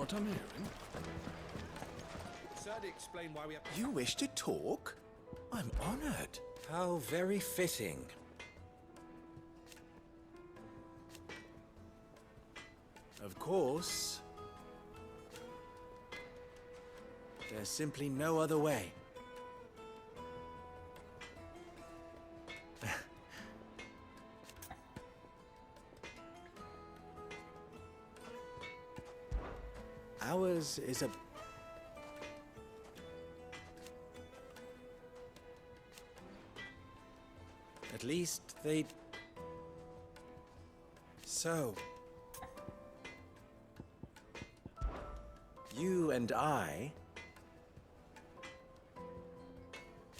what I'm hearing. Certainly explain why we have... You wish to talk? I'm honored. How very fitting. Of course. There's simply no other way. Ours is a... At least they'd... So... You and I...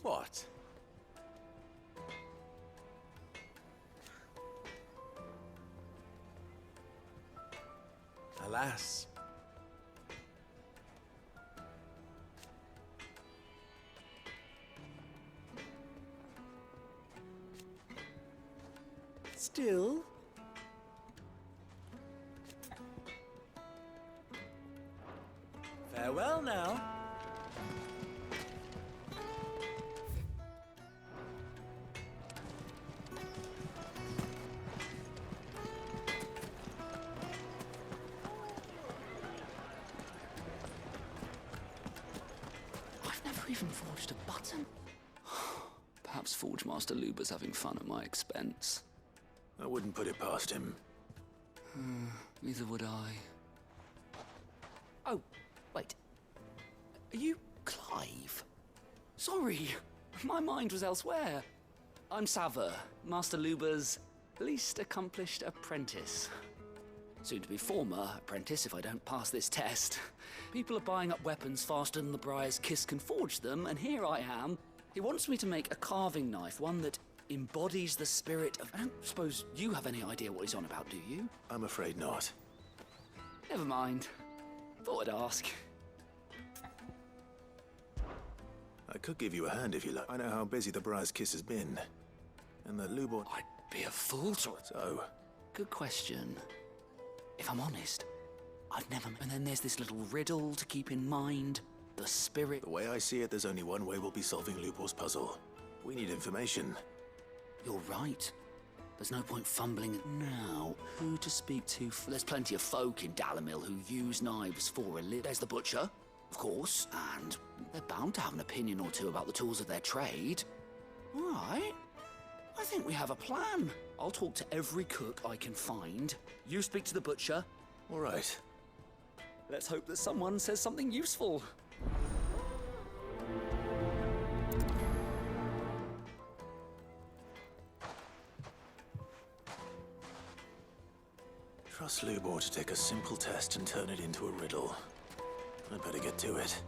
What? Alas. Still... Farewell now. I've never even forged a button. Perhaps Forge Master Luber's having fun at my expense. I wouldn't put it past him. Neither would I. Oh, wait. Are you Clive? Sorry, my mind was elsewhere. I'm Sava, Master Luber's least accomplished apprentice. Soon to be former apprentice if I don't pass this test. People are buying up weapons faster than the Briar's Kiss can forge them, and here I am. He wants me to make a carving knife, one that embodies the spirit of... I don't suppose you have any idea what he's on about, do you? I'm afraid not. Never mind. Thought I'd ask. I could give you a hand if you like. I know how busy the Briar's Kiss has been. And that Lubor... I'd be a fool to... So... Good question. If I'm honest, I've never... And then there's this little riddle to keep in mind. The spirit... The way I see it, there's only one way we'll be solving Lubor's puzzle. We need information. You're right. There's no point fumbling now. Who to speak to? There's plenty of folk in Dalamil who use knives for a living. There's the butcher, of course, and they're bound to have an opinion or two about the tools of their trade. All right. I think we have a plan. I'll talk to every cook I can find. You speak to the butcher. All right. Let's hope that someone says something useful. Trust Lubor to take a simple test and turn it into a riddle. I'd better get to it.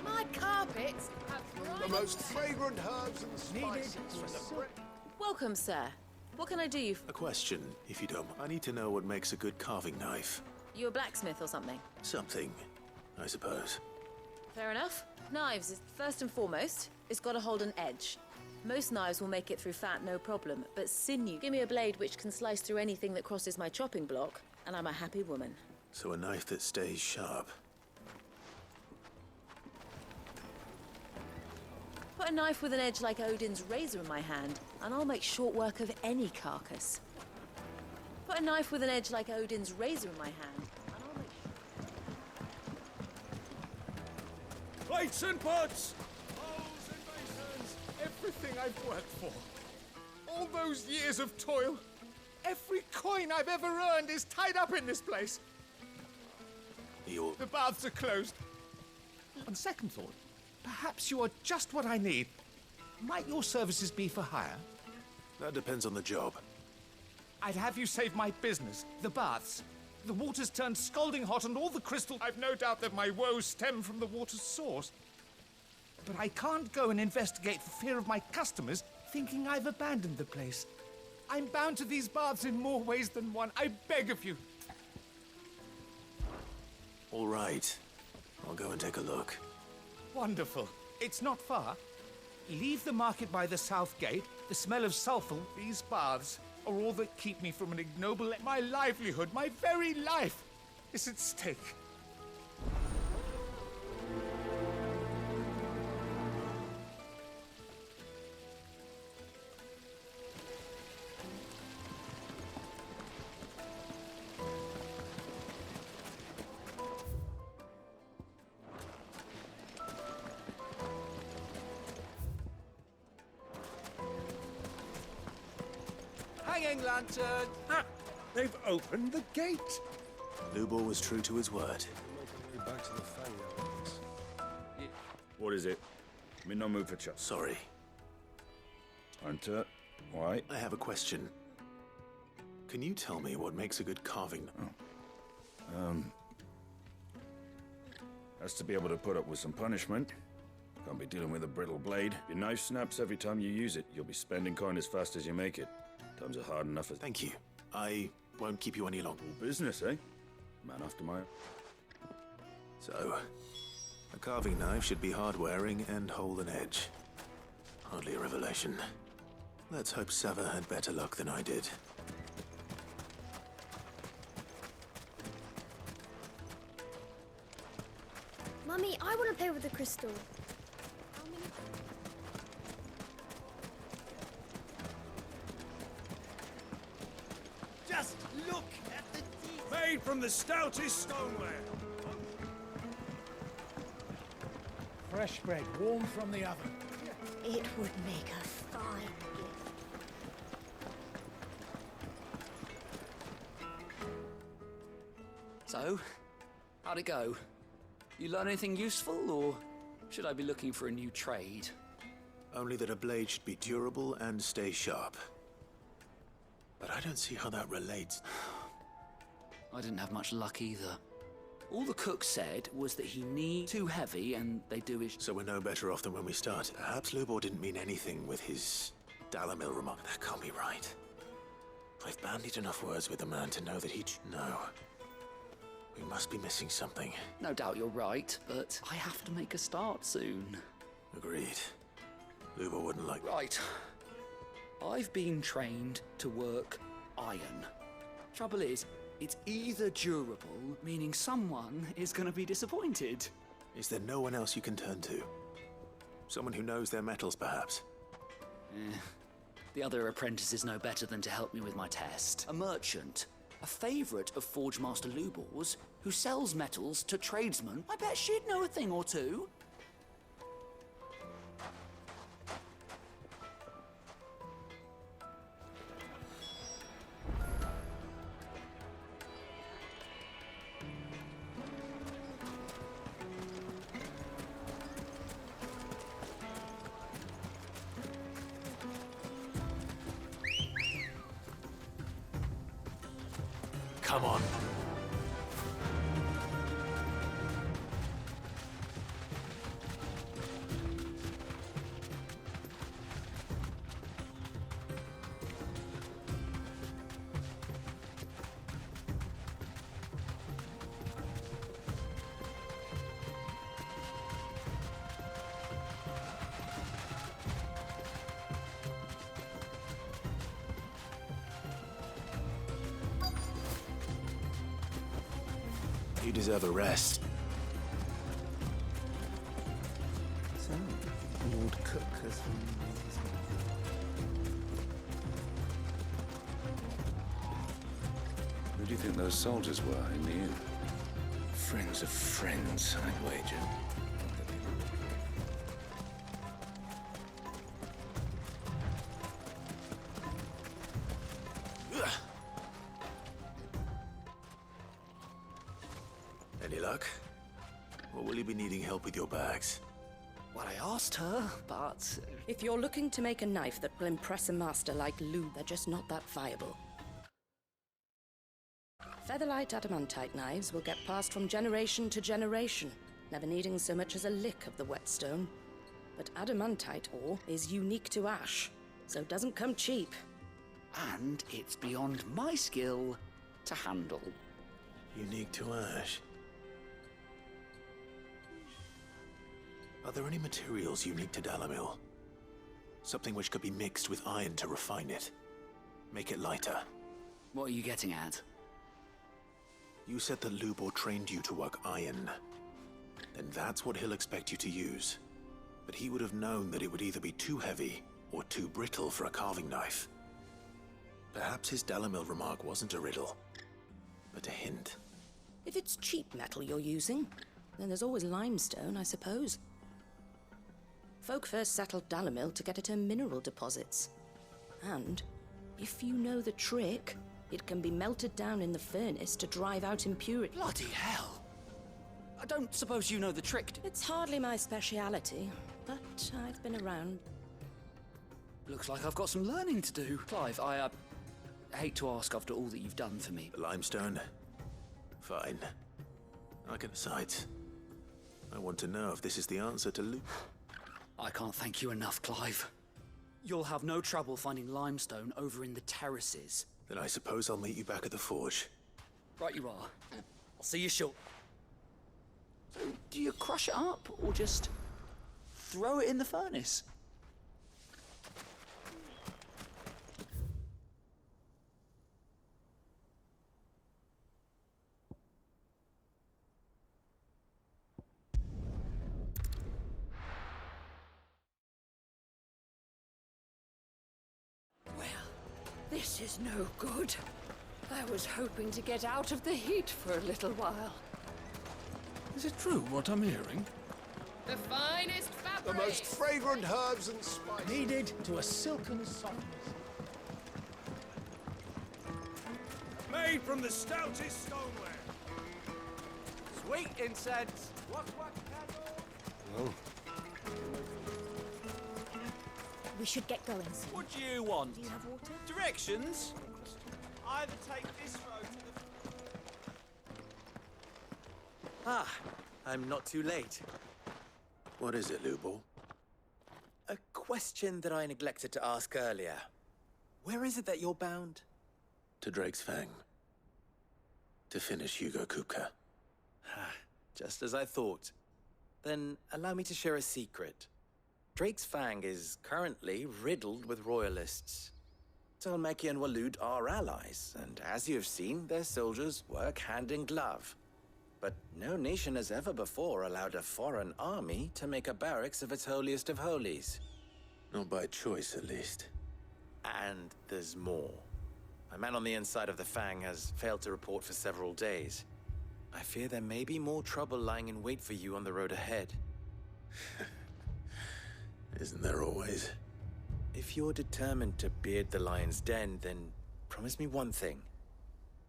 My carpets have The most fragrant herbs and spices from the bread. Welcome, sir. What can I do you A question, if you don't. I need to know what makes a good carving knife. You a blacksmith or something? Something, I suppose. Fair enough. Knives, first and foremost, it's got to hold an edge. Most knives will make it through fat, no problem, but sinew. Give me a blade which can slice through anything that crosses my chopping block, and I'm a happy woman. So a knife that stays sharp. Put a knife with an edge like Odin's razor in my hand, and I'll make short work of any carcass. Put a knife with an edge like Odin's razor in my hand, and I'll make... Plates and pots! Bowls and basins! Everything I've worked for. All those years of toil. Every coin I've ever earned is tied up in this place. The baths are closed. On second thought, perhaps you are just what I need. Might your services be for hire? That depends on the job. I'd have you save my business, the baths. The water's turned scalding hot and all the crystal... I've no doubt that my woes stem from the water's source. But I can't go and investigate for fear of my customers thinking I've abandoned the place. I'm bound to these baths in more ways than one. I beg of you. All right. I'll go and take a look. Wonderful. It's not far. Leave the market by the south gate. The smell of sulphur, these baths, are all that keep me from an ignoble... My livelihood, my very life, is at stake. Hanging lantern! Ah, they've opened the gate! Lubor was true to his word. Back to the ferry. What is it? I'm in no mood for chat. Sorry. Hunter, why? I have a question. Can you tell me what makes a good carving? Has to be able to put up with some punishment. Can't be dealing with a brittle blade. Your knife snaps every time you use it. You'll be spending coin as fast as you make it. Times are hard enough as... Thank you. I won't keep you any longer. All business, eh? Man after my... So, a carving knife should be hard-wearing and hold an edge. Hardly a revelation. Let's hope Sava had better luck than I did. Mummy, I want to play with the crystal. Just look at the detail. Made from the stoutest stoneware. Fresh bread, warm from the oven. It would make a fine gift. So, how'd it go? You learn anything useful, or should I be looking for a new trade? Only that a blade should be durable and stay sharp. But I don't see how that relates. I didn't have much luck either. All the cook said was that he needs too heavy and they do his... So we're no better off than when we started. Perhaps Lubor didn't mean anything with his Dalamil remark. That can't be right. I've bandied enough words with the man to know that he'd... No. We must be missing something. No doubt you're right, but I have to make a start soon. Agreed. Lubor wouldn't like... Right. I've been trained to work iron. Trouble is, it's either durable, meaning someone is going to be disappointed. Is there no one else you can turn to? Someone who knows their metals, perhaps? The other apprentices know better than to help me with my test. A merchant, a favourite of Forge Master Lubor's, who sells metals to tradesmen. I bet she'd know a thing or two. Come on. You deserve a rest. So, Lord Cook has Who do you think those soldiers were in the inn? friends of friends, I'd wager. Any luck? Or will you be needing help with your bags? Well, I asked her, but... If you're looking to make a knife that will impress a master like Lou, they're just not that viable. Featherlight adamantite knives will get passed from generation to generation, never needing so much as a lick of the whetstone. But adamantite ore is unique to ash, so it doesn't come cheap. And it's beyond my skill to handle. Unique to ash. Are there any materials unique to Dalamil? Something which could be mixed with iron to refine it. Make it lighter. What are you getting at? You said that Lubor trained you to work iron. Then that's what he'll expect you to use. But he would have known that it would either be too heavy or too brittle for a carving knife. Perhaps his Dalamil remark wasn't a riddle, but a hint. If it's cheap metal you're using, then there's always limestone, I suppose. Folk first settled Dalamil to get at her mineral deposits. And, if you know the trick, it can be melted down in the furnace to drive out impurity. Bloody hell! I don't suppose you know the trick. It's hardly my speciality, but I've been around. Looks like I've got some learning to do. Clive, I hate to ask after all that you've done for me. The limestone? Fine. I can decide. I want to know if this is the answer to Luke. I can't thank you enough, Clive. You'll have no trouble finding limestone over in the terraces. Then I suppose I'll meet you back at the forge. Right you are. I'll see you short. So, do you crush it up, or just throw it in the furnace? This is no good. I was hoping to get out of the heat for a little while. Is it true what I'm hearing? The finest fabric. The most fragrant herbs and spices. Kneaded to a silken softness. Made from the stoutest stoneware. Sweet incense. What candle? We should get going soon. What do you want? Do you have water? Directions? Either take this road to the... I'm not too late. What is it, Lubor? A question that I neglected to ask earlier. Where is it that you're bound? To Drake's Fang. To finish Hugo Kupka. Just as I thought. Then allow me to share a secret. Drake's Fang is currently riddled with royalists. Tolmeki and Walud are allies, and as you have seen, their soldiers work hand in glove. But no nation has ever before allowed a foreign army to make a barracks of its holiest of holies. Not by choice, at least. And there's more. A man on the inside of the Fang has failed to report for several days. I fear there may be more trouble lying in wait for you on the road ahead. Isn't there always? If you're determined to beard the lion's den, then promise me one thing.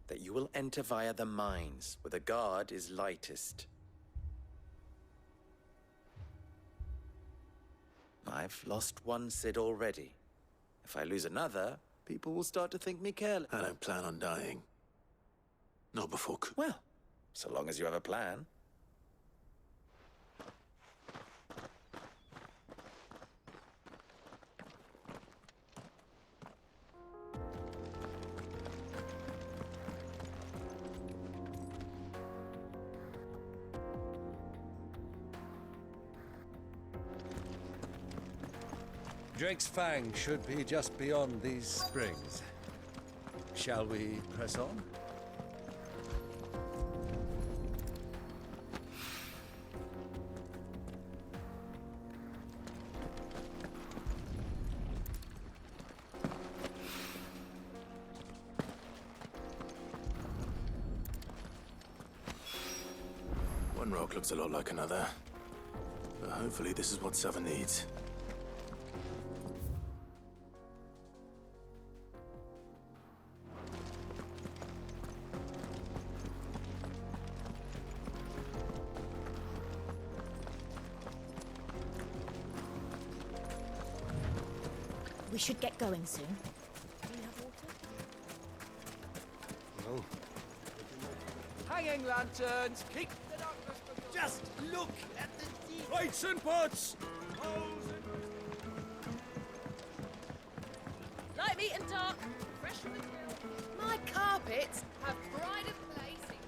That you will enter via the mines, where the guard is lightest. I've lost one Cid already. If I lose another, people will start to think me careless. I don't plan on dying. Not before Well, so long as you have a plan. Drake's Fang should be just beyond these springs. Shall we press on? One rock looks a lot like another. But hopefully this is what Sava needs. We should get going soon. Do you have water? Hanging lanterns. Keep the darkness from your... Just look at the deep. Plates and pots! Light, meat and dark. Fresh from the grill. My carpets have pride of placing.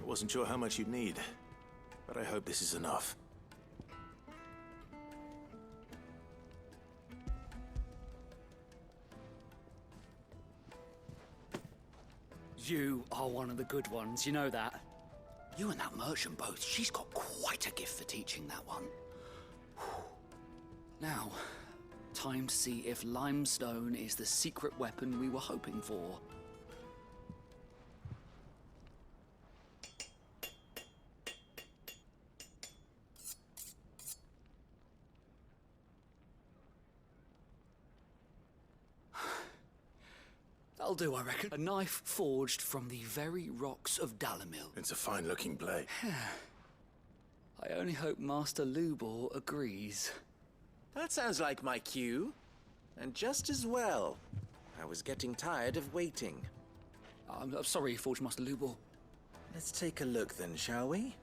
I wasn't sure how much you'd need, but I hope this is enough. You are one of the good ones, you know that. You and that merchant both, she's got quite a gift for teaching that one. Now, time to see if limestone is the secret weapon we were hoping for. That'll do, I reckon. A knife forged from the very rocks of Dalamil. It's a fine-looking blade. I only hope Master Lubor agrees. That sounds like my cue. And just as well. I was getting tired of waiting. I'm sorry, Forge Master Lubor. Let's take a look then, shall we?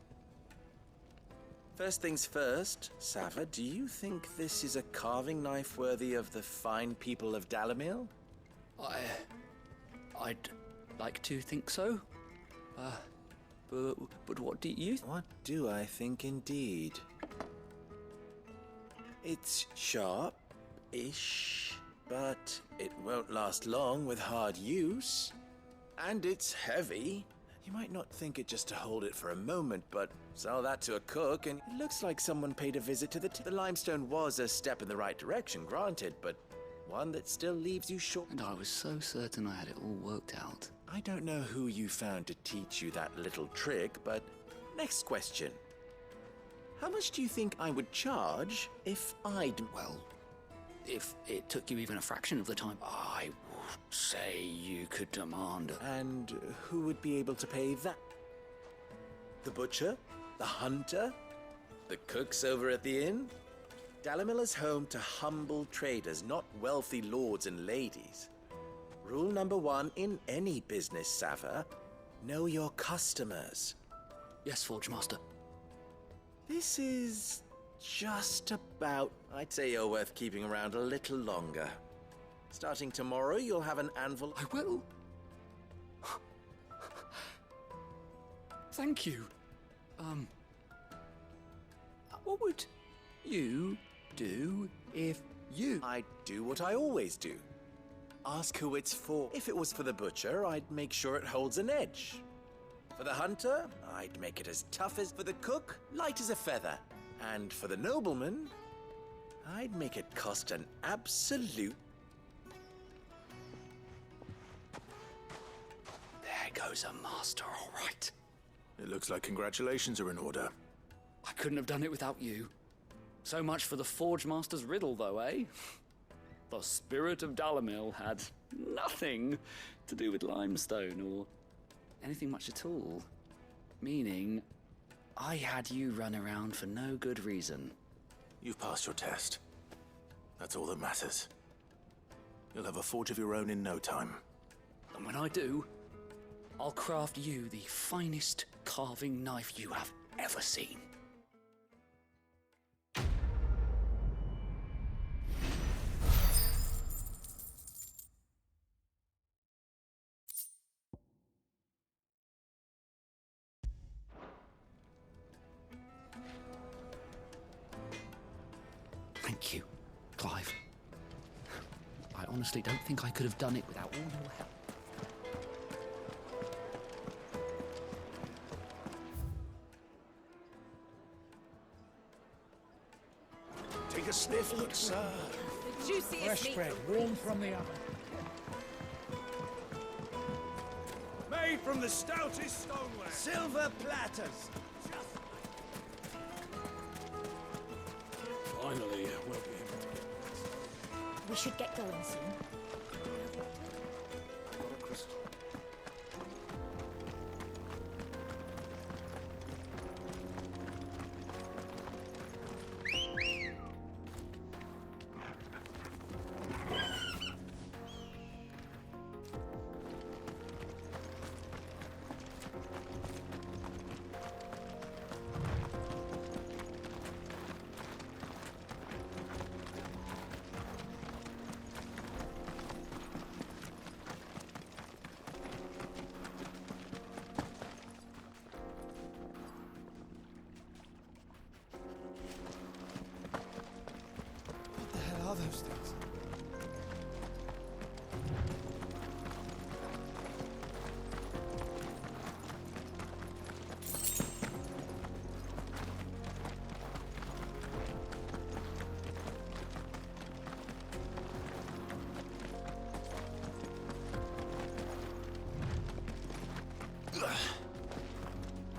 First things first, Sava, do you think this is a carving knife worthy of the fine people of Dalamil? I'd like to think so. But what do you What do I think indeed? It's sharp-ish, but it won't last long with hard use. And it's heavy. You might not think it just to hold it for a moment, but sell that to a cook and it looks like someone paid a visit to the limestone was a step in the right direction, granted, but one that still leaves you short. And I was so certain I had it all worked out. I don't know who you found to teach you that little trick, but next question. How much do you think I would charge if I'd... Well, if it took you even a fraction of the time, I would say you could demand... And who would be able to pay that? The butcher? The hunter? The cooks over at the inn? Dalamil is home to humble traders, not wealthy lords and ladies. Rule number 1 in any business, Sava, know your customers. Yes, Forge Master. This is just about... I'd say you're worth keeping around a little longer. Starting tomorrow, you'll have an anvil... I will. Thank you. What would you do if you... I'd do what I always do. Ask who it's for. If it was for the butcher, I'd make sure it holds an edge. For the hunter, I'd make it as tough as... For the cook, light as a feather. And for the nobleman, I'd make it cost an absolute... There goes a master, all right. It looks like congratulations are in order. I couldn't have done it without you. So much for the Forge Master's riddle, though, eh? The spirit of Dalamil had nothing to do with limestone or anything much at all. Meaning, I had you run around for no good reason. You've passed your test. That's all that matters. You'll have a forge of your own in no time. And when I do, I'll craft you the finest carving knife you have ever seen. Thank you, Clive. I honestly don't think I could have done it without all your help. Take a sniff, good sir. The juiciest Fresh meat. bread, warm from the oven. Made from the stoutest stoneware. Silver platters. Finally, we'll be able to get... We should get going soon. What a crystal.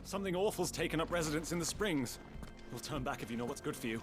Something awful's taken up residence in the springs. We'll turn back if you know what's good for you.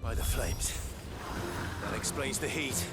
By the flames. That explains the heat.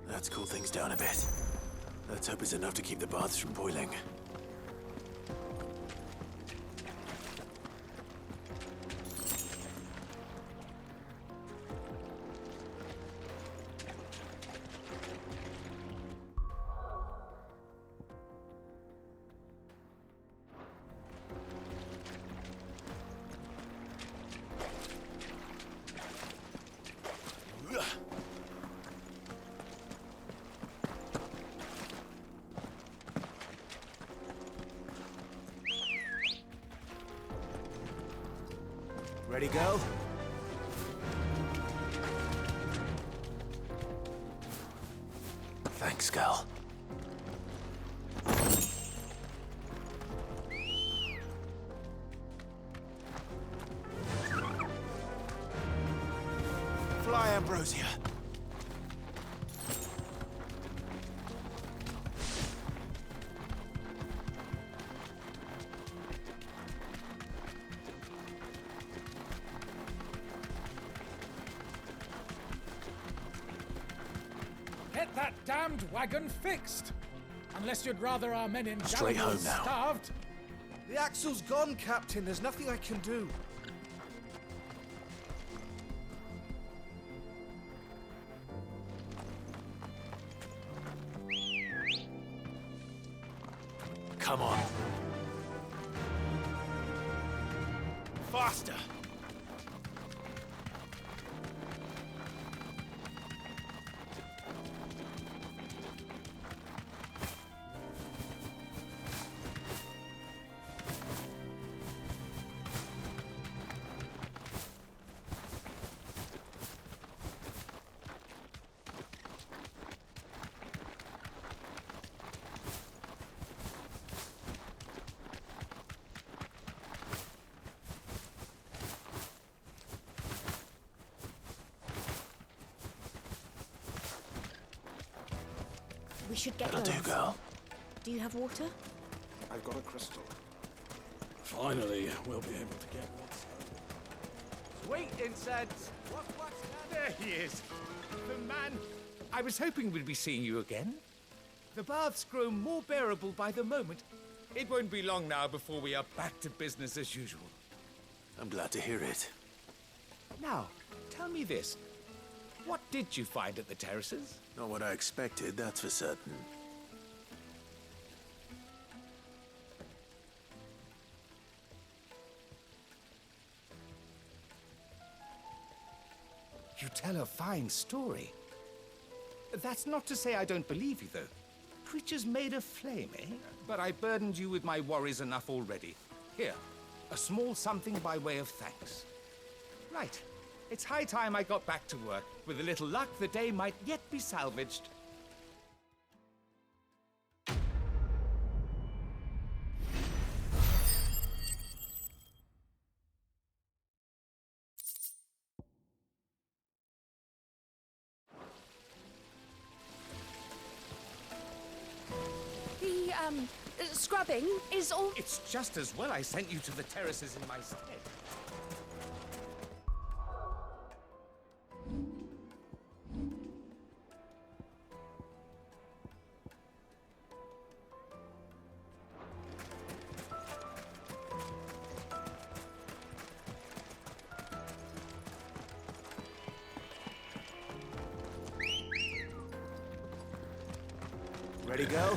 Let's cool things down a bit. Let's hope it's enough to keep the baths from boiling. Ready, go? Thanks, Gal. Fly, Ambrosia. Get that damned wagon fixed! Unless you'd rather our men in Straight home now. starved. The axle's gone, Captain. There's nothing I can do. Come on. Faster! We should get That'll going. do, girl. Do you have water? I've got a crystal. Finally, we'll be able to get one. Sweet incense. What's there he is. The man. I was hoping we'd be seeing you again. The baths grow more bearable by the moment. It won't be long now before we are back to business as usual. I'm glad to hear it. Now, tell me this. What did you find at the terraces? Not what I expected, that's for certain. You tell a fine story. That's not to say I don't believe you, though. Creatures made of flame, eh? But I burdened you with my worries enough already. Here, a small something by way of thanks. Right. It's high time I got back to work. With a little luck, the day might yet be salvaged. Scrubbing is all... It's just as well I sent you to the terraces in my stead. Ready, go?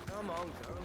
Come on, girl.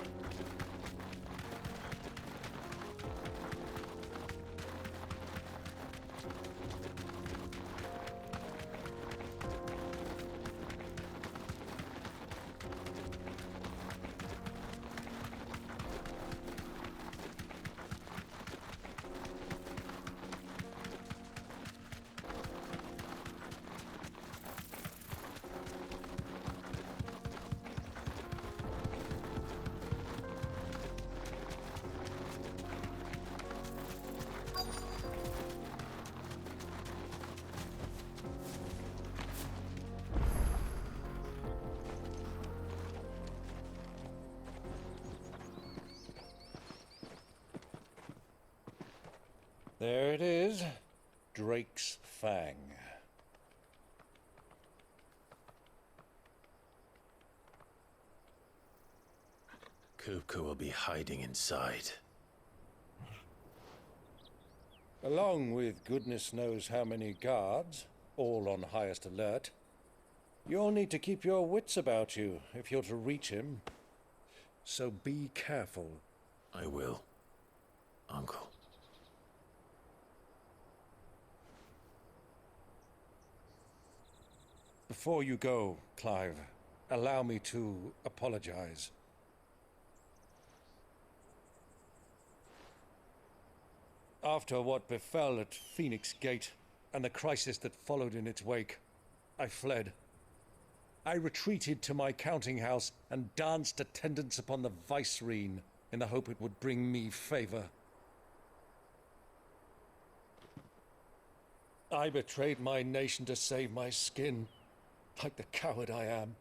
There it is. Drake's Fang. Kupka will be hiding inside. Along with goodness knows how many guards, all on highest alert. You'll need to keep your wits about you if you're to reach him. So be careful. I will, Uncle. Before you go, Clive, allow me to apologize. After what befell at Phoenix Gate and the crisis that followed in its wake, I fled. I retreated to my counting house and danced attendance upon the vicereine in the hope it would bring me favor. I betrayed my nation to save my skin, like the coward I am.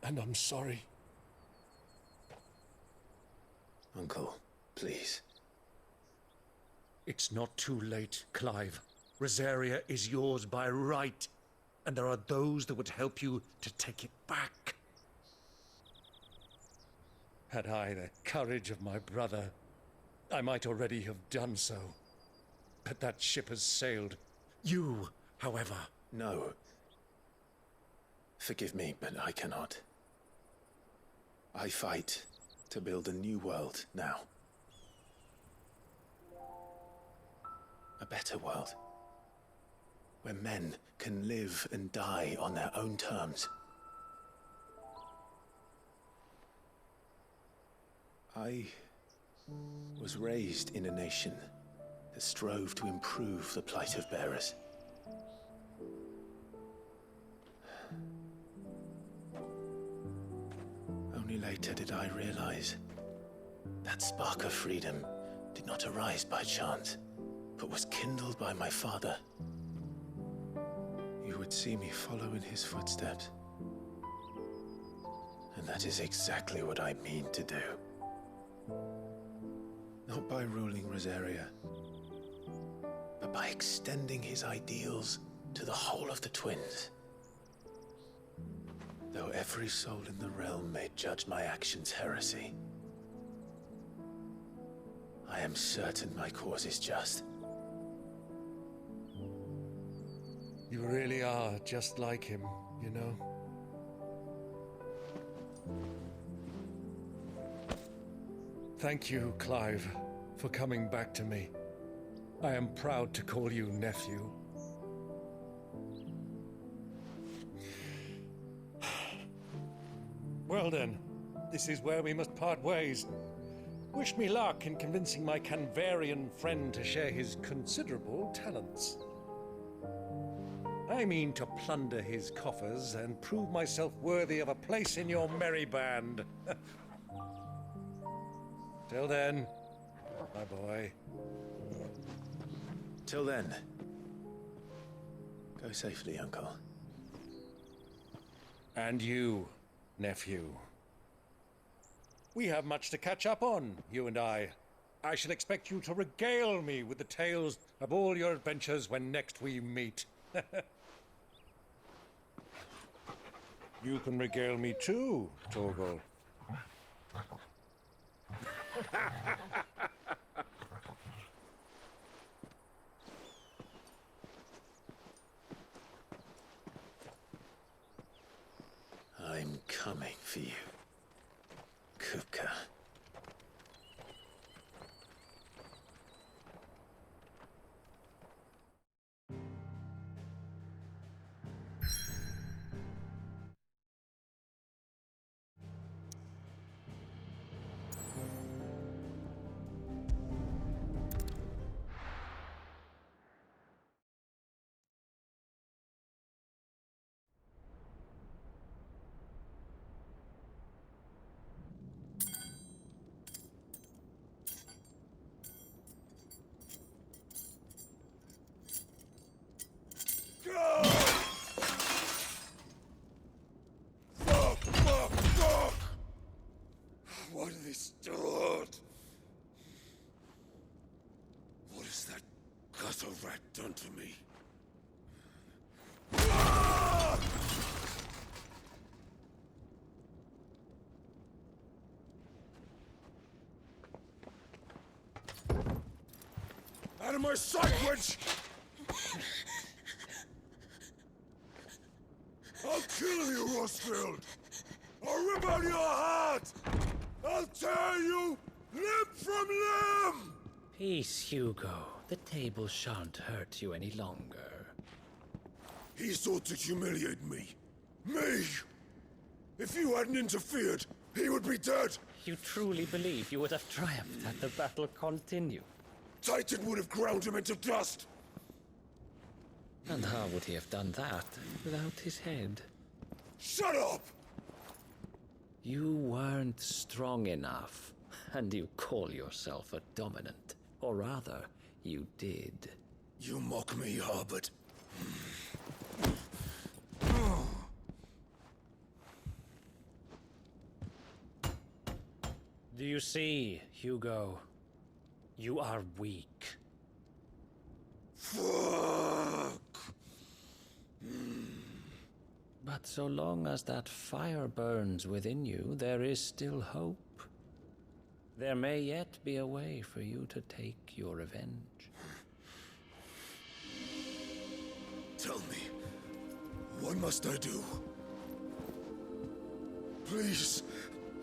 And I'm sorry. Uncle, please. It's not too late, Clive. Rosaria is yours by right, and there are those that would help you to take it back. Had I the courage of my brother, I might already have done so. But that ship has sailed. You, however... No. Forgive me, but I cannot. I fight to build a new world now. A better world. Where men can live and die on their own terms. I was raised in a nation that strove to improve the plight of bearers. Only later did I realize that spark of freedom did not arise by chance, but was kindled by my father. You would see me follow in his footsteps. And that is exactly what I mean to do. Not by ruling Rosaria, but by extending his ideals to the whole of the twins. Though every soul in the realm may judge my actions heresy, I am certain my cause is just. You really are just like him, you know? Thank you, Clive, for coming back to me. I am proud to call you nephew. Well then, this is where we must part ways. Wish me luck in convincing my Canvarian friend to share his considerable talents. I mean to plunder his coffers and prove myself worthy of a place in your merry band. Till then, my boy. Till then, go safely, Uncle. And you, nephew. We have much to catch up on, you and I. I shall expect you to regale me with the tales of all your adventures when next we meet. You can regale me too, Torgal. I'm coming for you, Kupka. Why do they start? What has that gutter rat done to me? Out of my sight, witch! I'll kill you, Rosfield! I'll rip out your heart! I'll tear you limb from limb! Peace, Hugo. The table shan't hurt you any longer. He sought to humiliate me. Me! If you hadn't interfered, he would be dead! You truly believe you would have triumphed had the battle continued? Titan would have ground him into dust! And how would he have done that without his head? Shut up! You weren't strong enough, and you call yourself a dominant. Or rather, you did. You mock me, Harbert. Do you see, Hugo? You are weak. Fuck! But so long as that fire burns within you, there is still hope. There may yet be a way for you to take your revenge. Tell me, what must I do? Please,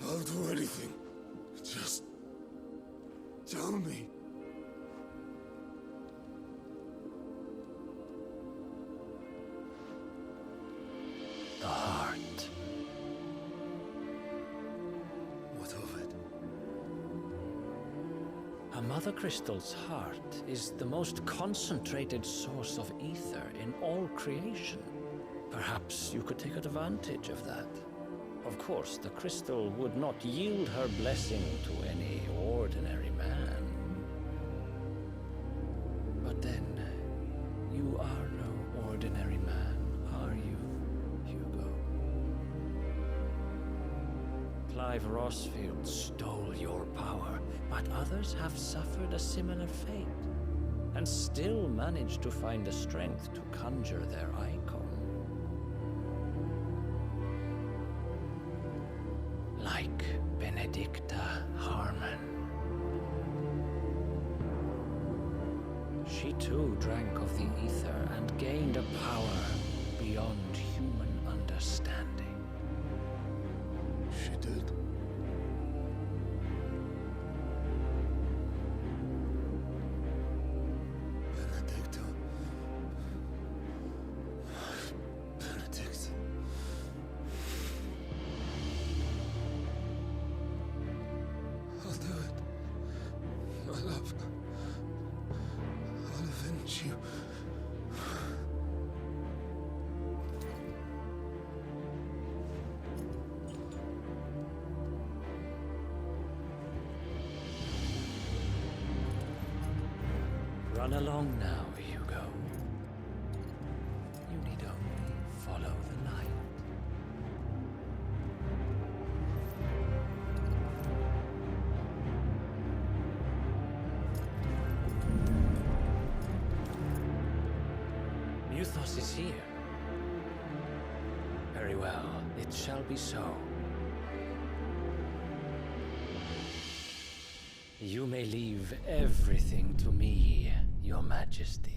I'll do anything. Just tell me. The heart. What of it? A Mother Crystal's heart is the most concentrated source of ether in all creation. Perhaps you could take advantage of that. Of course, the crystal would not yield her blessing to any ordinary man. But then, you are no ordinary man, are you, Hugo? Clive Rosfield stole your power, but others have suffered a similar fate, and still managed to find the strength to conjure their icon. Like Benedicta Harmon. She too drank of the ether and gained a power beyond human understanding. She did. Benedicta. Benedict. I'll do it. My love. I'll avenge you. Run along now, Hugo. You need only follow the light. Muthos is here. Very well, it shall be so. You may leave everything to me, Your Majesty.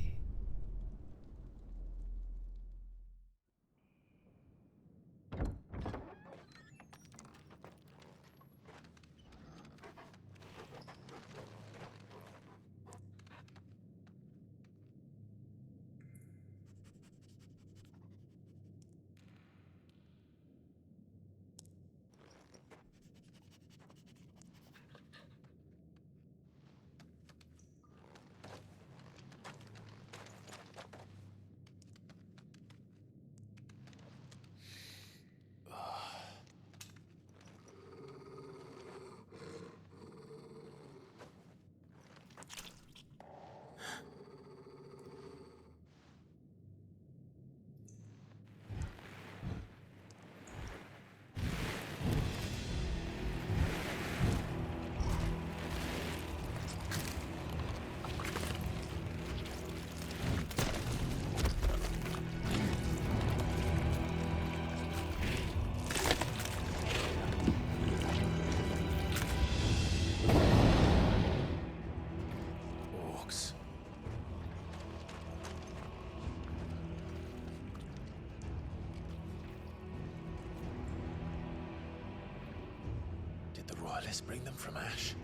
Royalists bring them from Ash?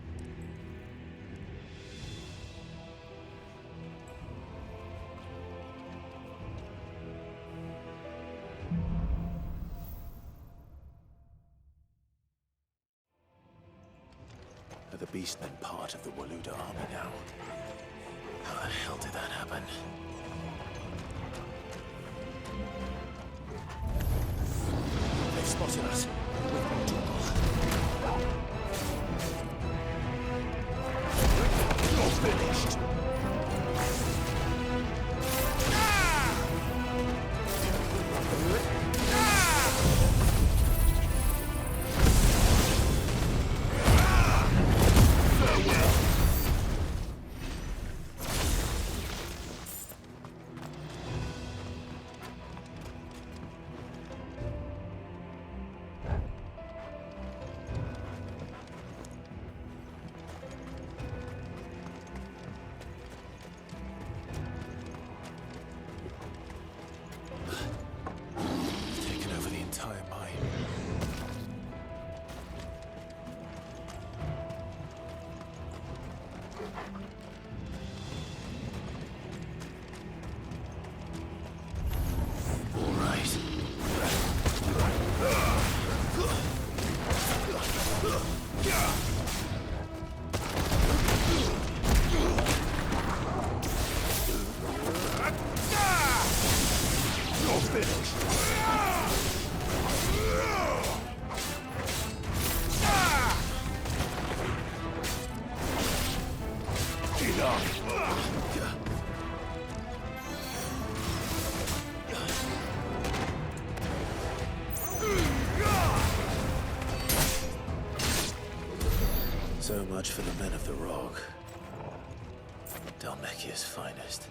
Are the Beastmen part of the Waluda army now? How the hell did that happen? They've spotted us. You're finished. So much for the men of the Rock. Dalmekia's finest.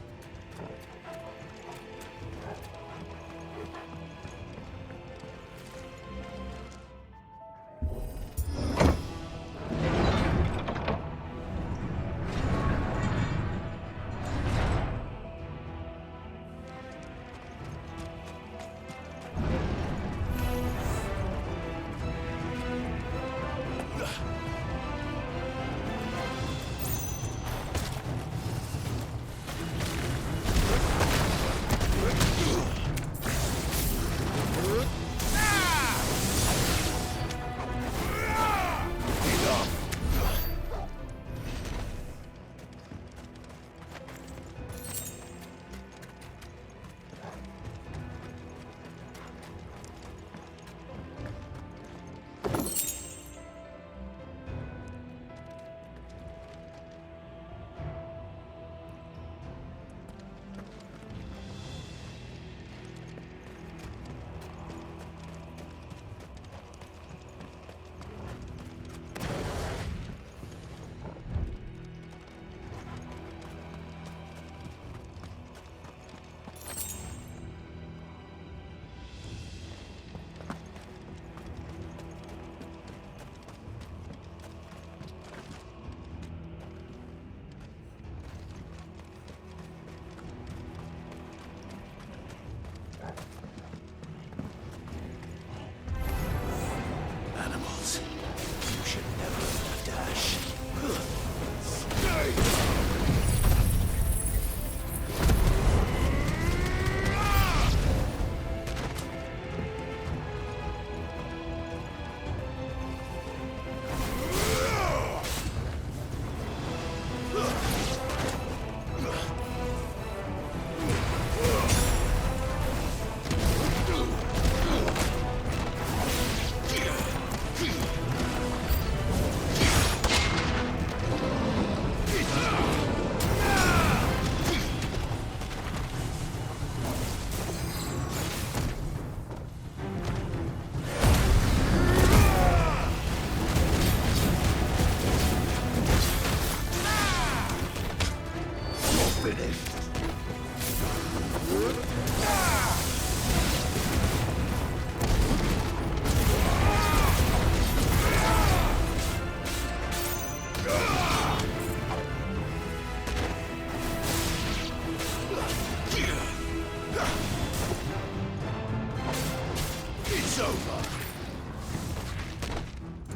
It's over!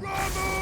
Ramu!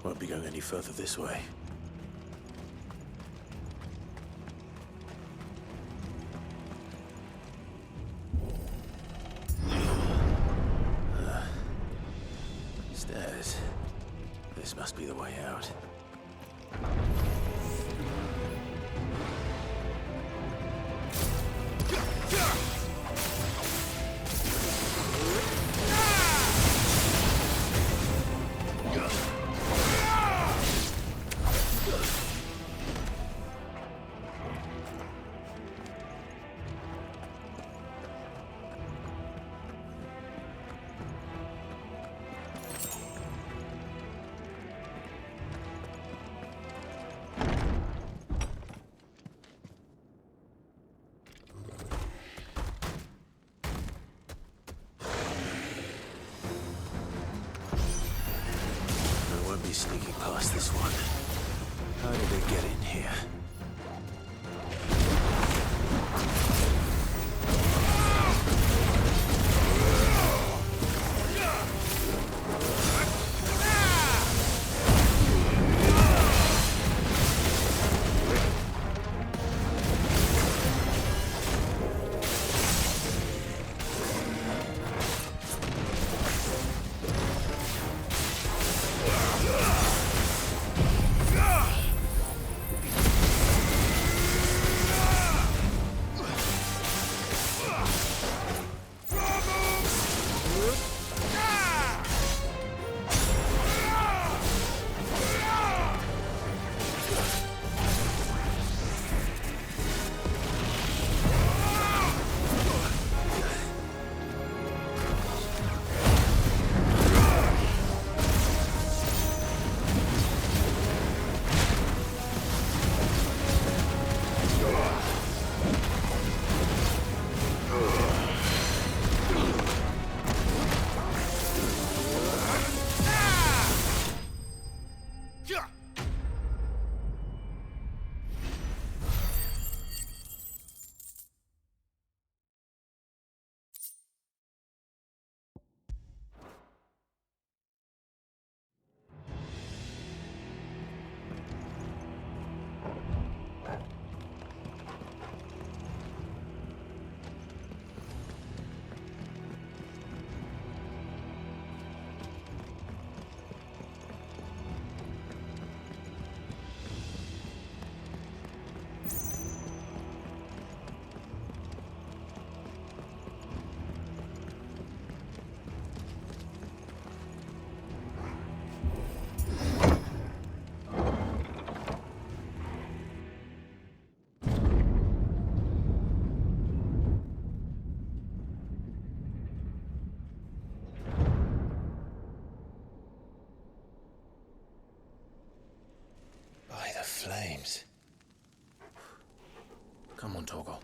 Won't be going any further this way. Stairs. This must be the way out. Sneaking past this one. How did they get in here? Come on, Togo.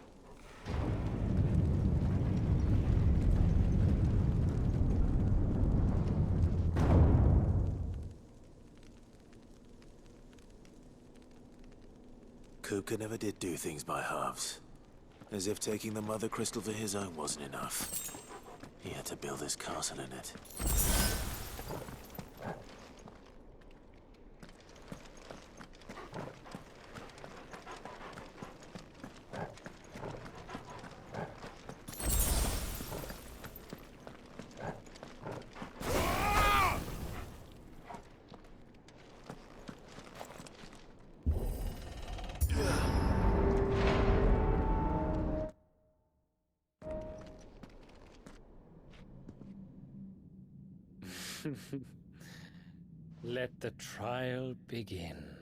Kupka never did do things by halves. As if taking the Mother Crystal for his own wasn't enough. He had to build his castle in it. Let the trial begin.